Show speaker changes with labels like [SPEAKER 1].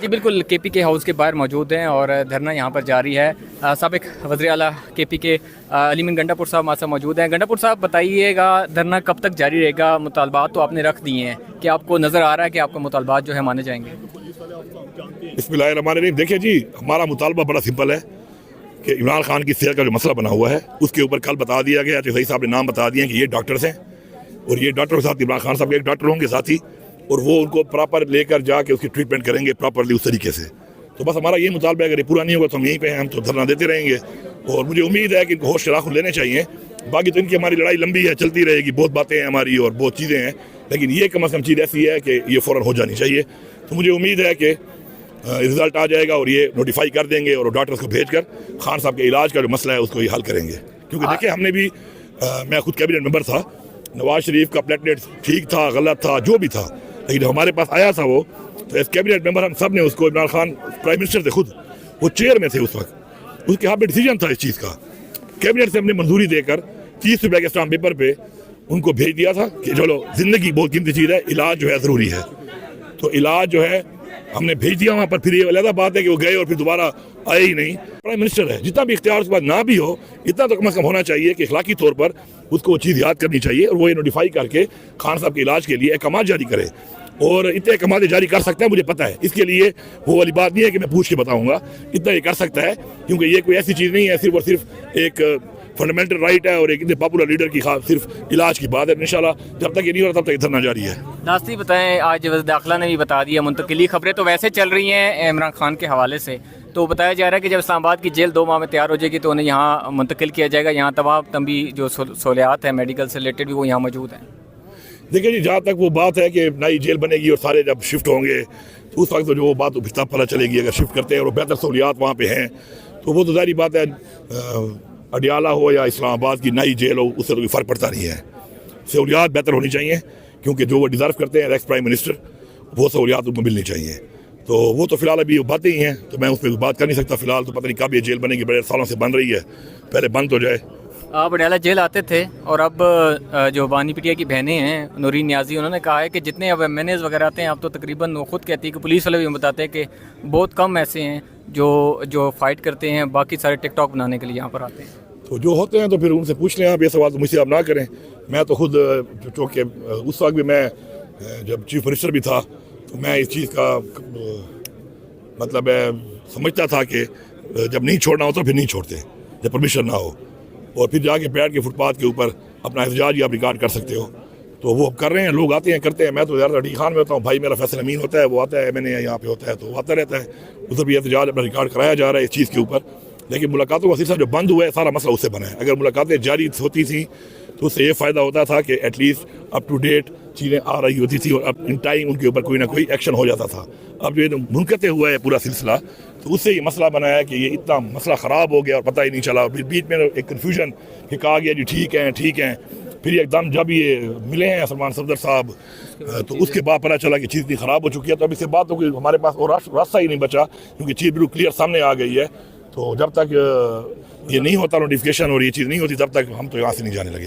[SPEAKER 1] जी बिल्कुल, केपी के हाउस के बाहर मौजूद हैं और धरना यहाँ पर जारी है। साबिक वज़ीर आला केपी के अलीमीन गंडापुर साहब हमारे साथ मौजूद हैं। गंडापुर साहब बताइएगा, धरना कब तक जारी रहेगा? मुतालबात तो आपने रख दिए हैं, कि आपको नज़र आ रहा है कि आपका मुतालबात जो है माने जाएंगे?
[SPEAKER 2] बिस्मिल्लाहिर्रहमानिर्रहीम। देखिए जी, हमारा मुतालबा बड़ा सिंपल है कि इमरान खान की सेहत का जो मसला बना हुआ है उसके ऊपर कल बता दिया गया, चौधरी साहब ने नाम बता दिए कि ये डॉक्टर्स हैं और ये डॉक्टर के साथ इमरान खान साहब के एक डॉक्टर होंगे साथी, और वो उनको प्रॉपर लेकर जाके उसकी ट्रीटमेंट करेंगे प्रॉपरली उस तरीके से। तो बस हमारा ये मुतालबा है, अगर ये पूरा नहीं होगा तो हम यहीं पे हैं, हम तो धरना देते रहेंगे। और मुझे उम्मीद है कि इनको होश शराखुन लेने चाहिए। बाकी तो इनकी हमारी लड़ाई लंबी है, चलती रहेगी, बहुत बातें हैं हमारी और बहुत चीज़ें हैं, लेकिन ये कम अज़ कम चीज़ ऐसी है कि ये फ़ौरन हो जानी चाहिए। तो मुझे उम्मीद है कि रिज़ल्ट आ जाएगा और ये नोटिफाई कर देंगे और डॉक्टर्स को भेजकर खान साहब के इलाज का जो मसला है उसको ये हल करेंगे। क्योंकि देखिए, हमने भी मैं खुद कैबिनेट मेंबर था, नवाज शरीफ का प्लेटलेट ठीक था, गलत था, जो भी था, लेकिन जब हमारे पास आया था वो, तो एज कैबिनेट मेंबर हम सब ने उसको, इमरान खान प्राइम मिनिस्टर थे खुद, वो चेयर में थे उस वक्त, उसके हाथ में डिसीजन था इस चीज़ का। कैबिनेट से हमने मंजूरी देकर 30 रुपये के स्टाम्प पेपर पे उनको भेज दिया था कि चलो, ज़िंदगी बहुत कीमती चीज़ है, इलाज जो है ज़रूरी है। तो इलाज जो है हमने भेज दिया वहाँ पर। फिर ये अलग बात है कि वो गए और फिर दोबारा आए ही नहीं। प्राइम मिनिस्टर है, जितना भी इख्तियार उसके बाद ना भी हो, इतना तो कम अज़ कम होना चाहिए कि अखलाकी तौर पर उसको वो चीज़ याद करनी चाहिए और वो ये नोटिफाई करके खान साहब के इलाज के लिए अहकाम जारी करे। और इतने अहकाम जारी कर सकते हैं, मुझे पता है। इसके लिए वो वाली बात नहीं है कि मैं पूछ के बताऊँगा, इतना ये कर सकता है, क्योंकि ये कोई ऐसी चीज़ नहीं है सिर्फ और सिर्फ एक फंडामेंटल राइट है और एक इतने पॉपुलर लीडर की सिर्फ इलाज की बात है। इंशाल्लाह जब तक ये नहीं हो रहा तब तक धरना जारी है।
[SPEAKER 1] नास्ती बताएं, आज वज़ीर दाखिला ने भी बता दिया, मुंतकिली खबरें तो वैसे चल रही हैं इमरान खान के हवाले से, तो बताया जा रहा है कि जब इस्लामाबाद की जेल 2 माह में तैयार हो जाएगी तो उन्हें यहाँ मुंतकिल किया जाएगा। यहाँ तमाम भी जो सहूलियात है मेडिकल से रिलेटेड भी वो यहाँ मौजूद हैं।
[SPEAKER 2] देखिए जी, जहाँ तक वो बात है कि नई जेल बनेगी और सारे जब शिफ्ट होंगे तो उस वक्त तो जो वो बात तब पता चलेगी। अगर शिफ्ट करते हैं और बेहतर सहूलियात वहाँ पे हैं तो वो तो ज़ाहिर बात है, अडियाला हो या इस्लामाबाद की नई जेल हो, उससे तो कोई फ़र्क पड़ता नहीं है। सहूलियात बेहतर होनी चाहिए, क्योंकि जो वो डिज़र्व करते हैं एक्स प्राइम मिनिस्टर, वो सहूलियात उनको मिलनी चाहिए। तो वो तो फ़िलहाल अभी बातें ही हैं, तो मैं उस पर बात कर नहीं सकता फ़िलहाल। तो पता नहीं कब ये जेल बनेगी, बड़े सालों से बन रही है, पहले बंद हो जाए।
[SPEAKER 1] आप अडियाला जेल आते थे और अब जो बानी पीटिया की बहनें हैं, नूरीन न्याजी, उन्होंने कहा है कि जितने अब MNAs वगैरह आते हैं, अब तो तकरीबन वो खुद कहती है कि पुलिस वाले भी बताते हैं कि बहुत कम ऐसे हैं जो फ़ाइट करते हैं, बाकी सारे टिकटॉक बनाने के लिए यहाँ पर आते हैं।
[SPEAKER 2] तो जो होते हैं तो फिर उनसे पूछ लें आप, ये सवाल तो मुझसे आप ना करें। मैं तो खुद चूँकि उस वक्त भी मैं जब चीफ मिनिस्टर भी था, तो मैं इस चीज़ का मतलब समझता था कि जब नहीं छोड़ना हो तो फिर नहीं छोड़ते, जब परमिशन ना हो, और फिर जाके बैठ के फुटपाथ के ऊपर अपना एहतजाज आप रिकॉर्ड कर सकते हो। तो वो कर रहे हैं, लोग आते हैं, करते हैं। मैं तो ज़्यादा डी खान में होता हूँ, भाई मेरा फैसल अमीन होता है, वो आता है, मैंने यहाँ पे होता है, तो वो आता रहता है। उधर भी एहतजाज अपना रिकॉर्ड कराया जा रहा है इस चीज़ के ऊपर। लेकिन मुलाकातों का सिलसिला जो बंद हुआ है, सारा मसला उससे बना है। अगर मुलाकातें जारी होती थी तो उससे ये फ़ायदा होता था कि एटलीस्ट अप टू डेट चीज़ें आ रही होती थी और अब इन टाइम उनके ऊपर कोई ना कोई एक्शन हो जाता था। अब जो मुनक़ते हुआ है पूरा सिलसिला, तो उससे ये मसला बना है कि ये इतना मसला ख़राब हो गया और पता ही नहीं चला। बीच में एक कन्फ्यूजन कि कहा गया जी ठीक है, फिर एकदम जब ये मिले हैं सलमान सफदर साहब, तो उसके बाद पता चला कि चीज़ इतनी ख़राब हो चुकी है। तो अब इसके बाद तो कोई हमारे पास और रास्ता ही नहीं बचा, क्योंकि चीज़ बिल्कुल क्लियर सामने आ गई है। तो जब तक ये नहीं होता नोटिफिकेशन और ये चीज़ नहीं होती, तब तक हम तो यहाँ से नहीं जाने लगे।